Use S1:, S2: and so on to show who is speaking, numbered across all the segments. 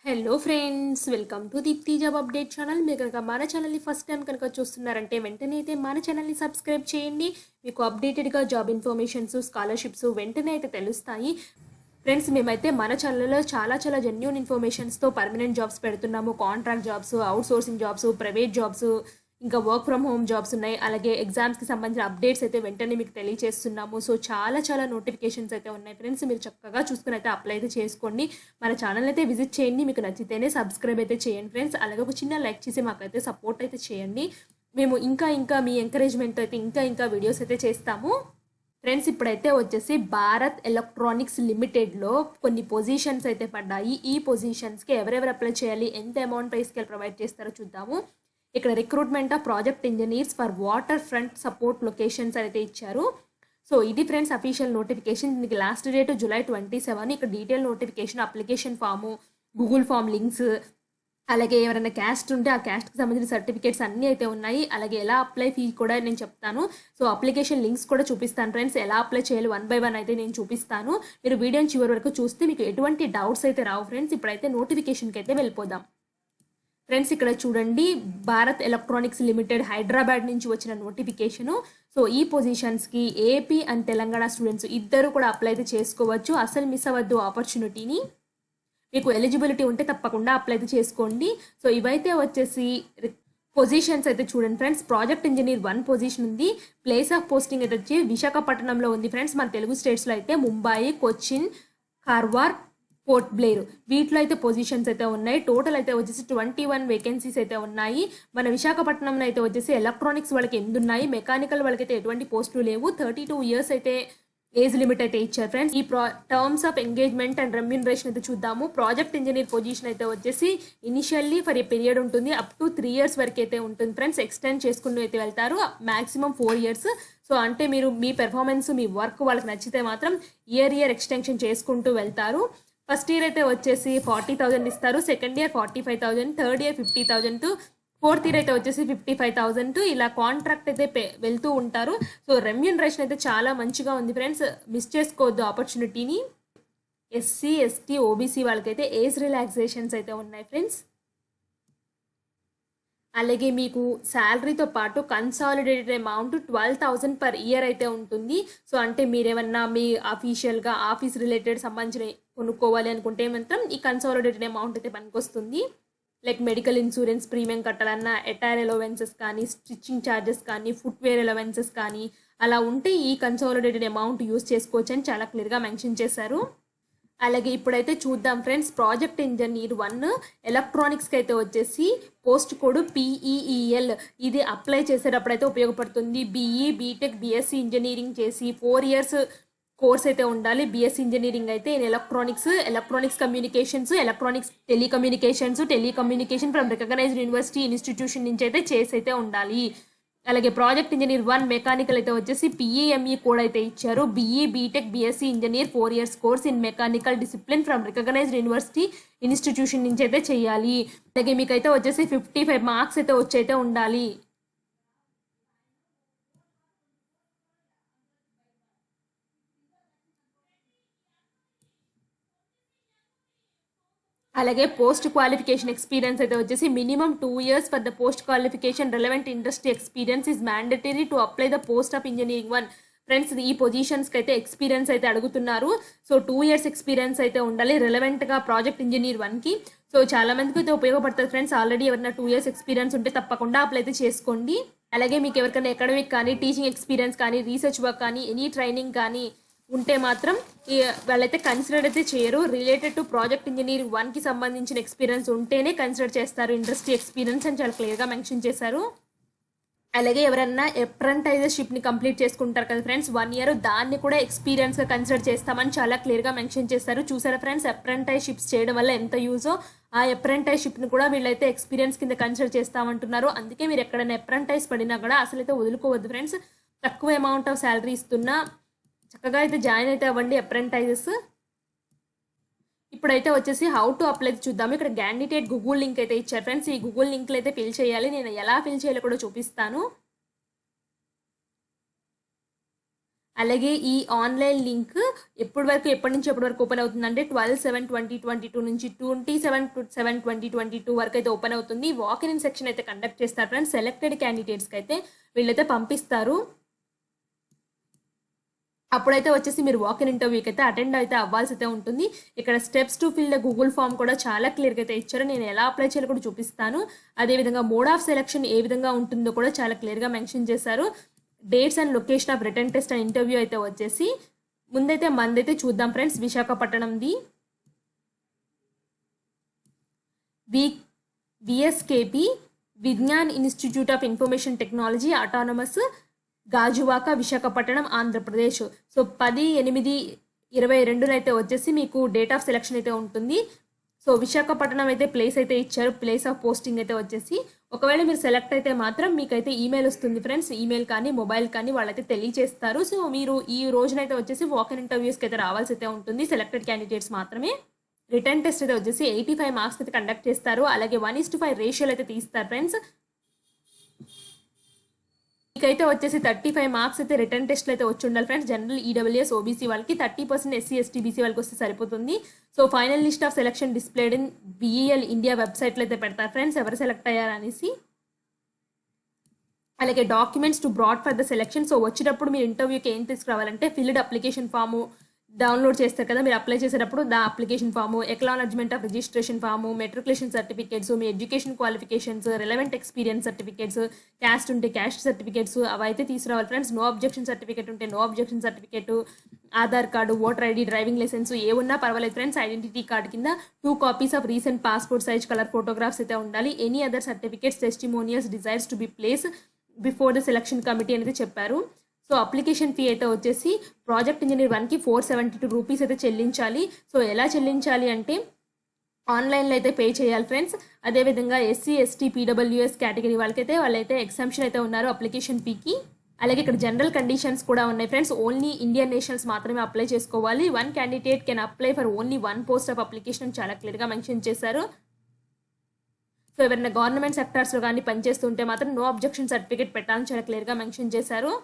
S1: Hello friends, welcome to Deepti job update channel. మీరు కనుక మన ఛానల్ని ఫస్ట్ టైం కనుక చూస్తున్నారంటే వెంటనే అయితే మన ఛానల్ని సబ్స్క్రైబ్ చేయండి. మీకు అప్డేటెడ్గా జాబ్ ఇన్ఫర్మేషన్స్, స్కాలర్షిప్స్ వెంటనే అయితే తెలుస్తాయి. ఫ్రెండ్స్, మేమైతే మన ఛానల్లో చాలా జెన్యూన్ ఇన్ఫర్మేషన్స్తో పర్మనెంట్ జాబ్స్ పెడుతున్నాము. Contract jobs, out sourcing jobs, private jobs, ఇంకా వర్క్ ఫ్రమ్ హోమ్ జాబ్స్ ఉన్నాయి. అలాగే ఎగ్జామ్స్కి సంబంధించిన అప్డేట్స్ అయితే వెంటనే మీకు తెలియజేస్తున్నాము. సో చాలా నోటిఫికేషన్స్ అయితే ఉన్నాయి ఫ్రెండ్స్. మీరు చక్కగా చూసుకుని అయితే అప్లై అయితే చేసుకోండి. మన ఛానల్ అయితే విజిట్ చేయండి. మీకు నచ్చితేనే సబ్స్క్రైబ్ అయితే చేయండి ఫ్రెండ్స్. అలాగే ఒక చిన్న లైక్ చేసి మాకైతే సపోర్ట్ అయితే చేయండి. మేము ఇంకా మీ ఎంకరేజ్మెంట్ అయితే ఇంకా వీడియోస్ అయితే చేస్తాము. ఫ్రెండ్స్, ఇప్పుడైతే వచ్చేసి భారత్ ఎలక్ట్రానిక్స్ లిమిటెడ్లో కొన్ని పొజిషన్స్ అయితే పడ్డాయి. ఈ పొజిషన్స్కి ఎవరెవరు అప్లై చేయాలి, ఎంత అమౌంట్ పై స్కేల్ ప్రొవైడ్ చేస్తారో చూద్దాము. ఇక్కడ recruitment of project engineers for water front support locations అయితే ఇచ్చారు. సో ఇది ఫ్రెండ్స్ అఫీషియల్ నోటిఫికేషన్. దీనికి లాస్ట్ డేట్ July 27. ఇక్కడ detail notification, application form, Google form links, అలాగే ఎవరైనా క్యాస్ట్ ఉంటే ఆ క్యాస్ట్కి సంబంధించిన సర్టిఫికేట్స్ అన్నీ అయితే ఉన్నాయి. అలాగే ఎలా అప్లై ఫీ కూడా నేను చెప్తాను. సో అప్లికేషన్ లింక్స్ కూడా చూపిస్తాను ఫ్రెండ్స్. ఎలా అప్లై చేయాలి 1 by 1 అయితే నేను చూపిస్తాను. మీరు వీడియోని చివరి వరకు చూస్తే మీకు ఎటువంటి డౌట్స్ అయితే రావు ఫ్రెండ్స్. ఇప్పుడైతే నోటిఫికేషన్కి అయితే వెళ్ళిపోదాం. ఫ్రెండ్స్, ఇక్కడ చూడండి, భారత్ ఎలక్ట్రానిక్స్ లిమిటెడ్ హైదరాబాద్ నుంచి వచ్చిన నోటిఫికేషను. సో ఈ పొజిషన్స్కి ఏపీ అండ్ తెలంగాణ స్టూడెంట్స్ ఇద్దరు కూడా అప్లై అయితే చేసుకోవచ్చు. అసలు మిస్ అవ్వద్దు ఆపర్చునిటీని. మీకు ఎలిజిబిలిటీ ఉంటే తప్పకుండా అప్లై అయితే చేసుకోండి. సో ఇవైతే వచ్చేసి పొజిషన్స్ అయితే చూడండి ఫ్రెండ్స్. ప్రాజెక్ట్ ఇంజనీర్ 1 పొజిషన్ ఉంది. ప్లేస్ ఆఫ్ పోస్టింగ్ అయితే వచ్చి విశాఖపట్నంలో ఉంది ఫ్రెండ్స్. మన తెలుగు స్టేట్స్లో అయితే ముంబై, కొచ్చిన్, కార్వార్, పోర్ట్ బ్లేర్ వీటిలో అయితే పొజిషన్స్ అయితే ఉన్నాయి. టోటల్ అయితే వచ్చేసి 21 వేకెన్సీస్ అయితే ఉన్నాయి. మన విశాఖపట్నంలో అయితే వచ్చేసి ఎలక్ట్రానిక్స్ వాళ్ళకి 8 ఉన్నాయి. మెకానికల్ వాళ్ళకి అయితే ఎటువంటి పోస్టులు లేవు. 32 years అయితే ఏజ్ లిమిట్ అయితే ఇచ్చారు ఫ్రెండ్స్. ఈ terms of engagement and remuneration అయితే చూద్దాము. ప్రాజెక్ట్ ఇంజనీర్ పొజిషన్ అయితే వచ్చేసి ఇనిషియల్లీ ఫర్ ఏ పీరియడ్ ఉంటుంది, అప్ టు 3 years వరకు అయితే ఉంటుంది ఫ్రెండ్స్. ఎక్స్టెండ్ చేసుకుని అయితే వెళ్తారు, మాక్సిమం 4 years. సో అంటే మీరు మీ పెర్ఫార్మెన్స్, మీ వర్క్ వాళ్ళకి నచ్చితే మాత్రం ఇయర్ ఎక్స్టెన్షన్ చేసుకుంటూ వెళ్తారు. ఫస్ట్ ఇయర్ అయితే వచ్చేసి 40,000 ఇస్తారు, second year 45,000, third year 50,000, fourth year అయితే వచ్చేసి 55,000. ఇలా కాంట్రాక్ట్ అయితే వెళ్తూ ఉంటారు. సో రెమ్యూనరేషన్ అయితే చాలా మంచిగా ఉంది ఫ్రెండ్స్. మిస్ చేసుకోవద్దు ఆపర్చునిటీని. ఎస్సీ, ఎస్టీ, ఓబీసీ వాళ్ళకైతే ఏజ్ రిలాక్సేషన్స్ అయితే ఉన్నాయి ఫ్రెండ్స్. అలాగే మీకు శాలరీతో పాటు కన్సాలిడేటెడ్ అమౌంట్ 12,000 per year అయితే ఉంటుంది. సో అంటే మీరేమన్నా మీ అఫీషియల్గా ఆఫీస్ రిలేటెడ్ సంబంధించిన కొనుక్కోవాలి అనుకుంటే మాత్రం ఈ కన్సాలిడేటెడ్ అమౌంట్ అయితే పనికొస్తుంది. లైక్ మెడికల్ ఇన్సూరెన్స్ ప్రీమియం కట్టాలన్నా, ఎటైర్ అలవెన్సెస్ కానీ, స్టిచ్చింగ్ ఛార్జెస్ కానీ, ఫుట్వేర్ అలవెన్సెస్ కానీ అలా ఉంటే ఈ కన్సాలిడేటెడ్ అమౌంట్ యూస్ చేసుకోవచ్చు అని చాలా క్లియర్గా మెన్షన్ చేశారు. అలాగే ఇప్పుడైతే చూద్దాం ఫ్రెండ్స్. ప్రాజెక్ట్ ఇంజనీర్ 1 ఎలక్ట్రానిక్స్కి అయితే వచ్చేసి పోస్ట్ కోడ్ PEEL. ఇది అప్లై చేసేటప్పుడు అయితే ఉపయోగపడుతుంది. BE, బీటెక్, BSc ఇంజనీరింగ్ చేసి 4 years కోర్స్ అయితే ఉండాలి. BSc ఇంజనీరింగ్ అయితే in electronics communications, electronics telecommunication from recognised university institution నుంచి అయితే చేసి అయితే ఉండాలి. అలాగే ప్రాజెక్ట్ ఇంజనీర్ 1 మెకానికల్ అయితే వచ్చేసి PEME కోడ్ అయితే ఇచ్చారు. BE, BTech, BSc engineer 4 years course in mechanical discipline from recognised university institution నుంచి అయితే చేయాలి. అలాగే మీకైతే వచ్చేసి 55 మార్క్స్ అయితే వచ్చైతే ఉండాలి. అలాగే పోస్ట్ క్వాలిఫికేషన్ ఎక్స్పీరియన్స్ అయితే వచ్చేసి minimum 2 years for the post qualification relevant industry experience is mandatory to apply the post of engineering 1. Friends, ఈ పొజిషన్స్కి అయితే ఎక్స్పీరియన్స్ అయితే అడుగుతున్నారు. సో 2 years ఎక్స్పీరియన్స్ అయితే ఉండాలి రెలవెంట్గా ప్రాజెక్ట్ ఇంజనీర్ 1కి. సో చాలా మందికి అయితే ఉపయోగపడుతుంది ఫ్రెండ్స్. ఆల్రెడీ ఎవరైనా 2 years ఎక్స్పీరియన్స్ ఉంటే తప్పకుండా అప్లై అయితే చేసుకోండి. అలాగే మీకు ఎవరికైనా అకాడమిక్ కానీ, టీచింగ్ ఎక్స్పీరియన్స్ కానీ, రీసెర్చ్ వర్క్ కానీ, ఎనీ ట్రైనింగ్ కానీ ఉంటే మాత్రం వాళ్ళైతే కన్సిడర్ అయితే చేయరు. రిలేటెడ్ టు ప్రాజెక్ట్ ఇంజనీర్ 1కి సంబంధించిన ఎక్స్పీరియన్స్ ఉంటేనే కన్సిడర్ చేస్తారు. ఇండస్ట్రీ ఎక్స్పీరియన్స్ అని చాలా క్లియర్గా మెన్షన్ చేశారు. అలాగే ఎవరన్నా అప్రెంటైజర్షిప్ని కంప్లీట్ చేసుకుంటారు కదా ఫ్రెండ్స్, 1 year, దాన్ని కూడా ఎక్స్పీరియన్స్గా కన్సిడర్ చేస్తామని చాలా క్లియర్గా మెన్షన్ చేశారు. చూసారా ఫ్రెండ్స్, అప్రెంటైజ్షిప్స్ చేయడం వల్ల ఎంత యూజో. ఆ అప్రెంటైజ్షిప్ని కూడా వీళ్ళైతే ఎక్స్పీరియన్స్ కింద కన్సిడర్ చేస్తామంటున్నారు. అందుకే మీరు ఎక్కడైనా అప్రెంటైజ్ పడినా కూడా అసలైతే వదులుకోవద్దు ఫ్రెండ్స్. తక్కువ అమౌంట్ ఆఫ్ శాలరీ ఇస్తున్నా చక్కగా అయితే జాయిన్ అయితే అవ్వండి అప్రెంటైజెస్. ఇప్పుడైతే వచ్చేసి హౌ టు అప్లై చూద్దాము. ఇక్కడ క్యాండిడేట్ గూగుల్ లింక్ అయితే ఇచ్చారు ఫ్రెండ్స్. ఈ గూగుల్ లింక్లో అయితే ఫిల్ చేయాలి. నేను ఎలా ఫిల్ చేయాలో కూడా చూపిస్తాను. అలాగే ఈ ఆన్లైన్ లింక్ ఎప్పటి నుంచి ఎప్పటి వరకు ఓపెన్ అవుతుందంటే 12/7/2022 నుంచి 27/7/2022 వరకు అయితే ఓపెన్ అవుతుంది. వాక్ ఇన్ సెక్షన్ అయితే కండక్ట్ చేస్తారు ఫ్రెండ్స్. సెలెక్టెడ్ క్యాండిడేట్స్కి అయితే వీళ్ళైతే పంపిస్తారు. అప్పుడైతే వచ్చేసి మీరు వాక్ ఇన్ ఇంటర్వ్యూకి అయితే అటెండ్ అయితే అవ్వాల్సి అయితే ఉంటుంది. ఇక్కడ steps to fill the Google form కూడా చాలా క్లియర్గా అయితే ఇచ్చారు. నేను ఎలా అప్లై చేయాలో కూడా చూపిస్తాను. అదేవిధంగా మోడ్ ఆఫ్ సెలెక్షన్ ఏ విధంగా ఉంటుందో కూడా చాలా క్లియర్గా మెన్షన్ చేశారు. Dates and location of written test and interview అయితే వచ్చేసి ముందైతే మందైతే చూద్దాం ఫ్రెండ్స్. విశాఖపట్నంది VSKP Vignan institute of information technology autonomous Gajuwaka Visakhapatnam Andhra Pradesh. So 10/8/22 అయితే వచ్చేసి మీకు డేట్ ఆఫ్ సెలెక్షన్ అయితే ఉంటుంది. సో విశాఖపట్నం అయితే ప్లేస్ అయితే ఇచ్చారు. ప్లేస్ ఆఫ్ పోస్టింగ్ అయితే వచ్చేసి ఒకవేళ మీరు సెలెక్ట్ అయితే మాత్రం మీకైతే ఈమెయిల్ వస్తుంది ఫ్రెండ్స్. ఈమెయిల్ కానీ మొబైల్ కానీ వాళ్ళైతే తెలియజేస్తారు. సో మీరు ఈ రోజునైతే వచ్చేసి వాక్ ఇన్ ఇంటర్వ్యూస్కి అయితే రావాల్సి అయితే ఉంటుంది. సెలెక్టెడ్ క్యాండిడేట్స్ మాత్రమే. రిటర్న్ టెస్ట్ అయితే వచ్చేసి 85 మార్క్స్ అయితే కండక్ట్ చేస్తారు. అలాగే 1:5 రేషియోలు అయితే తీస్తారు ఫ్రెండ్స్. మీకైతే వచ్చేసి 35 మార్క్స్ అయితే రిటర్న్ టెస్ట్లు అయితే వచ్చి ఉండాలి ఫ్రెండ్స్. జనరల్ ఈడబ్ల్యూఎస్ ఓబీసీ వాళ్ళకి 30% ఎస్సీ ఎస్టీ బీసీ వాళ్ళకి వస్తే సరిపోతుంది. So final list of selection displayed in BEL India వెబ్సైట్లో అయితే పెడతారు ఫ్రెండ్స్ ఎవరు సెలెక్ట్ అయ్యారనేసి. అలాగే documents to brought for the selection. So వచ్చేటప్పుడు మీరు ఇంటర్వ్యూకి ఏం తీసుకురావాలంటే ఫిల్డ్ అప్లికేషన్ ఫాము డౌన్లోడ్ చేస్తారు కదా మీరు అప్లై చేసేటప్పుడు, the application form, acknowledgement of registration form, matriculation certificates, మీ education qualifications, relevant experience certificates, caste ఉంటే క్యాస్ట్ సర్టిఫికేట్స్ అవి అయితే తీసుకురావాలి ఫ్రెండ్స్. నో అబ్జెక్షన్ సర్టిఫికేట్ ఉంటే no objection certificate, Aadhaar card, voter ID, driving licence ఏ ఉన్నా పర్వాలేదు ఫ్రెండ్స్. ఐడెంటిటీ కార్డు కింద 2 copies of recent passport size colour photographs అయితే ఉండాలి. Any other certificates testimonials desires to be place before the selection committee అనేది చెప్పారు. So application fee అయితే వచ్చేసి ప్రాజెక్ట్ ఇంజనీర్ 1కి 472 రూపీస్ అయితే చెల్లించాలి. సో ఎలా చెల్లించాలి అంటే ఆన్లైన్లో అయితే పే చేయాలి ఫ్రెండ్స్. అదేవిధంగా ఎస్సీ ఎస్టీ పీడబ్ల్యూఎస్ కేటగిరీ వాళ్ళైతే ఎగ్జామ్షన్ అయితే ఉన్నారు అప్లికేషన్ ఫీకి. అలాగే ఇక్కడ జనరల్ కండిషన్స్ కూడా ఉన్నాయి ఫ్రెండ్స్. ఓన్లీ ఇండియన్ నేషనల్స్ మాత్రమే అప్లై చేసుకోవాలి. 1 candidate can apply for only 1 post of application చాలా క్లియర్గా మెన్షన్ చేశారు. సో ఎవరైనా గవర్నమెంట్ సెక్టార్స్లో కానీ పనిచేస్తుంటే మాత్రం నో అబ్జెక్షన్ సర్టిఫికేట్ పెట్టాలని చాలా క్లియర్గా మెన్షన్ చేశారు.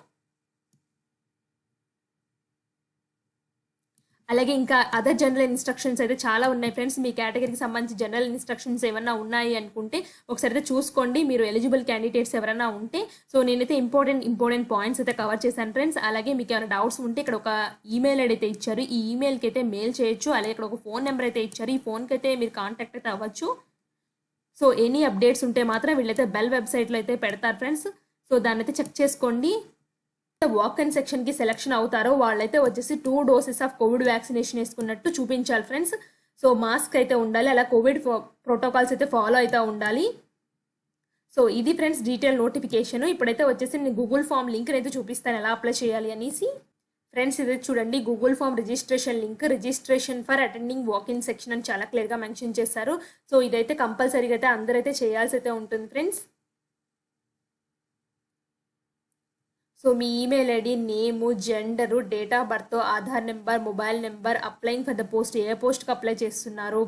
S1: అలాగే ఇంకా అదర్ జనరల్ ఇన్స్ట్రక్షన్స్ అయితే చాలా ఉన్నాయి ఫ్రెండ్స్. మీ కేటగిరీకి సంబంధించి జనరల్ ఇన్స్ట్రక్షన్స్ ఏమన్నా ఉన్నాయి అనుకుంటే ఒకసారి అయితే చూసుకోండి మీరు ఎలిజిబుల్ క్యాండిడేట్స్ ఎవరైనా ఉంటే. సో నేనైతే ఇంపార్టెంట్ పాయింట్స్ అయితే కవర్ చేశాను ఫ్రెండ్స్. అలాగే మీకు ఏమైనా డౌట్స్ ఉంటే ఇక్కడ ఒక ఈమెయిల్ ఐడి అయితే ఇచ్చారు. ఈ ఈమెయిల్కి అయితే మెయిల్ చేయొచ్చు. అలాగే ఇక్కడ ఒక ఫోన్ నెంబర్ అయితే ఇచ్చారు. ఈ ఫోన్కి అయితే మీరు కాంటాక్ట్ అయితే అవ్వచ్చు. సో ఎనీ అప్డేట్స్ ఉంటే మాత్రం వీళ్ళైతే బెల్ వెబ్సైట్లో అయితే పెడతారు ఫ్రెండ్స్. సో దాన్ని అయితే చెక్ చేసుకోండి. వాక్ ఇన్ సెక్షన్కి సెలెక్షన్ అవుతారో వాళ్ళైతే వచ్చేసి 2 డోసెస్ ఆఫ్ కోవిడ్ వ్యాక్సినేషన్ వేసుకున్నట్టు చూపించాలి ఫ్రెండ్స్. సో మాస్క్ అయితే ఉండాలి. అలా కోవిడ్ ప్రోటోకాల్స్ అయితే ఫాలో అయితే ఉండాలి. సో ఇది ఫ్రెండ్స్ డీటెయిల్ నోటిఫికేషన్. ఇప్పుడైతే వచ్చేసి నేను గూగుల్ ఫామ్ లింక్ అయితే చూపిస్తాను ఎలా అప్లై చేయాలి అనేసి. ఫ్రెండ్స్ ఇది చూడండి Google form registration link, registration for attending walk in section అని చాలా క్లియర్గా మెన్షన్ చేశారు. సో ఇదైతే కంపల్సరీగా అయితే అందరైతే చేయాల్సి అయితే ఉంటుంది ఫ్రెండ్స్. సో మీ email ID, name, gender, date of birth, Aadhaar number, mobile number, applying for the post ఏ పోస్ట్కి అప్లై చేస్తున్నారు,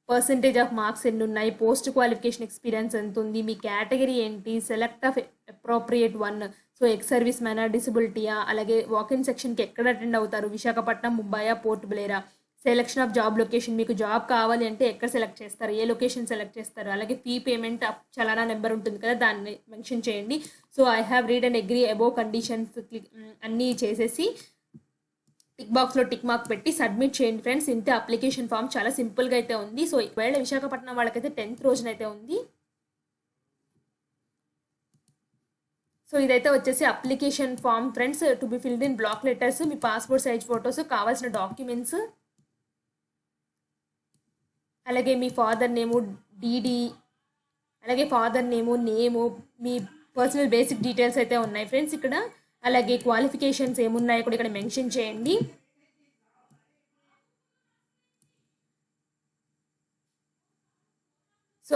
S1: పర్సంటేజ్ ఆఫ్ మార్క్స్ ఎన్ని ఉన్నాయి, పోస్ట్ క్వాలిఫికేషన్ ఎక్స్పీరియన్స్ ఎంత ఉంది, మీ కేటగిరీ ఏంటి, select of appropriate 1, so ex service మ్యానా, డిసబిలిటీయా, అలాగే వాకిన్ సెక్షన్కి ఎక్కడ అటెండ్ అవుతారు, విశాఖపట్నం, ముంబైయా, పోర్ట్ బ్లేరా, సెలెక్షన్ ఆఫ్ జాబ్ లొకేషన్, మీకు జాబ్ కావాలి అంటే ఎక్కడ సెలెక్ట్ చేస్తారు, ఏ లొకేషన్ సెలెక్ట్ చేస్తారు, అలాగే ఫీ పేమెంట్ చలానా నెంబర్ ఉంటుంది కదా దాన్ని మెన్షన్ చేయండి. So I have read and agree above conditions అన్నీ చేసేసి టిక్ బాక్స్లో టిక్ మార్క్ పెట్టి సబ్మిట్ చేయండి ఫ్రెండ్స్. ఇంతే అప్లికేషన్ ఫామ్ చాలా సింపుల్గా అయితే ఉంది. సో ఒకవేళ విశాఖపట్నం వాళ్ళకైతే 10th రోజునైతే ఉంది. సో ఇదైతే వచ్చేసి application form friends to be filled in block letters, మీ పాస్పోర్ట్ సైజ్ ఫొటోస్, కావాల్సిన డాక్యుమెంట్స్, అలాగే మీ ఫాదర్ నేము, డీడీ, అలాగే ఫాదర్ నేము, మీ పర్సనల్ బేసిక్ డీటెయిల్స్ అయితే ఉన్నాయి ఫ్రెండ్స్ ఇక్కడ. అలాగే క్వాలిఫికేషన్స్ ఏమున్నాయో కూడా ఇక్కడ మెన్షన్ చేయండి. సో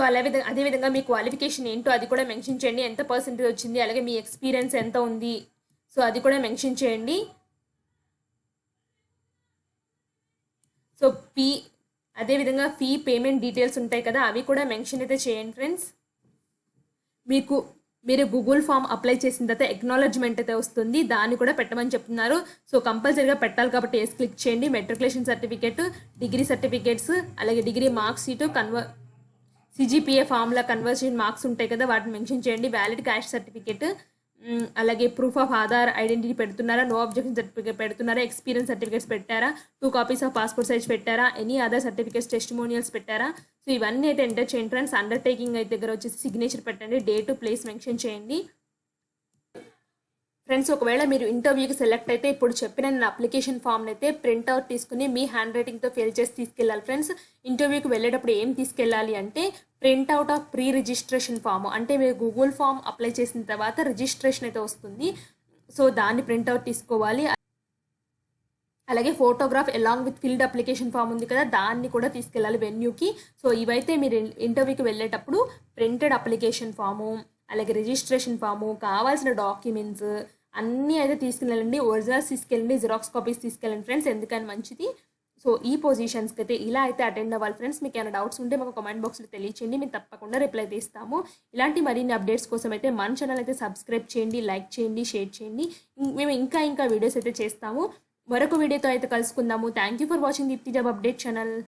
S1: అదేవిధంగా మీ క్వాలిఫికేషన్ ఏంటో అది కూడా మెన్షన్ చేయండి. ఎంత పర్సెంటేజ్ వచ్చింది, అలాగే మీ ఎక్స్పీరియన్స్ ఎంత ఉంది, సో అది కూడా మెన్షన్ చేయండి. సో అదేవిధంగా ఫీ పేమెంట్ డీటెయిల్స్ ఉంటాయి కదా అవి కూడా మెన్షన్ అయితే చేయండి ఫ్రెండ్స్. మీకు మీరు గూగుల్ ఫామ్ అప్లై చేసిన తర్వాత ఎక్నాలజ్మెంట్ అయితే వస్తుంది, దాన్ని కూడా పెట్టమని చెప్తున్నారు. సో కంపల్సరీగా పెట్టాలి కాబట్టి ఎస్ క్లిక్ చేయండి. మెట్రికులేషన్ సర్టిఫికేట్, డిగ్రీ సర్టిఫికేట్స్, అలాగే డిగ్రీ మార్క్స్ షీట్, సిజిపిఏ ఫామ్లో కన్వర్షన్ మార్క్స్ ఉంటాయి కదా, వాటిని మెన్షన్ చేయండి. వ్యాలిడ్ క్యాస్ట్ సర్టిఫికేట్, అలాగే ప్రూఫ్ ఆఫ్ ఆధార్ ఐడెంటిటీ పెడుతున్నారా, నో అబ్జెక్షన్ సర్టిఫికేట్ పెడుతున్నారా, ఎక్స్పీరియన్స్ సర్టిఫికేట్స్ పెట్టారా, 2 కాపీస్ ఆఫ్ పాస్పోర్ట్ సైజ్ పెట్టారా, ఎనీ అదర్ సర్టిఫికేట్స్ టెస్టిమోనియల్స్ పెట్టారా. సో ఇవన్నీ అయితే ఎంటర్ చేయండి ఫ్రెండ్స్. అండర్టేకింగ్ అయితే దగ్గర వచ్చేసి సిగ్నేచర్ పెట్టండి, డేట్ ప్లేస్ మెన్షన్ చేయండి. ఫ్రెండ్స్ ఒకవేళ మీరు ఇంటర్వ్యూకి సెలెక్ట్ అయితే ఇప్పుడు చెప్పిన నేను అప్లికేషన్ ఫామ్ని అయితే ప్రింట్అవుట్ తీసుకుని మీ హ్యాండ్ రైటింగ్తో ఫిల్ చేసి తీసుకెళ్ళాలి ఫ్రెండ్స్. ఇంటర్వ్యూకి వెళ్ళేటప్పుడు ఏం తీసుకెళ్ళాలి అంటే printout of pre registration form, అంటే మీరు గూగుల్ ఫామ్ అప్లై చేసిన తర్వాత రిజిస్ట్రేషన్ అయితే వస్తుంది, సో దాన్ని ప్రింట్అవుట్ తీసుకోవాలి. అలాగే photograph along with filled application form ఉంది కదా, దాన్ని కూడా తీసుకెళ్ళాలి వెన్యూకి. సో ఇవైతే మీరు ఇంటర్వ్యూకి వెళ్ళేటప్పుడు ప్రింటెడ్ అప్లికేషన్ ఫాము, అలాగే రిజిస్ట్రేషన్ ఫాము, కావాల్సిన డాక్యుమెంట్స్ అన్నీ అయితే తీసుకెళ్ళండి. ఒరిజినల్స్ తీసుకెళ్ళండి, జిరాక్స్ కాపీస్ తీసుకెళ్ళండి ఫ్రెండ్స్, ఎందుకని మంచిది. సో ఈ పొజిషన్స్కి అయితే ఇలా అయితే అటెండ్ అవ్వాలి ఫ్రెండ్స్. మీకు ఏమైనా డౌట్స్ ఉంటే మాకు కామెంట్ బాక్స్లో తెలియచేయండి, మేము తప్పకుండా రిప్లై తీస్తాము. ఇలాంటి మరిన్ని అప్డేట్స్ కోసం అయితే మన ఛానల్ అయితే సబ్స్క్రైబ్ చేయండి, లైక్ చేయండి, షేర్ చేయండి. మేము ఇంకా వీడియోస్ అయితే చేస్తాము. మరొక వీడియోతో అయితే కలుసుకుందాము. Thank you for watching Deepti job update channel.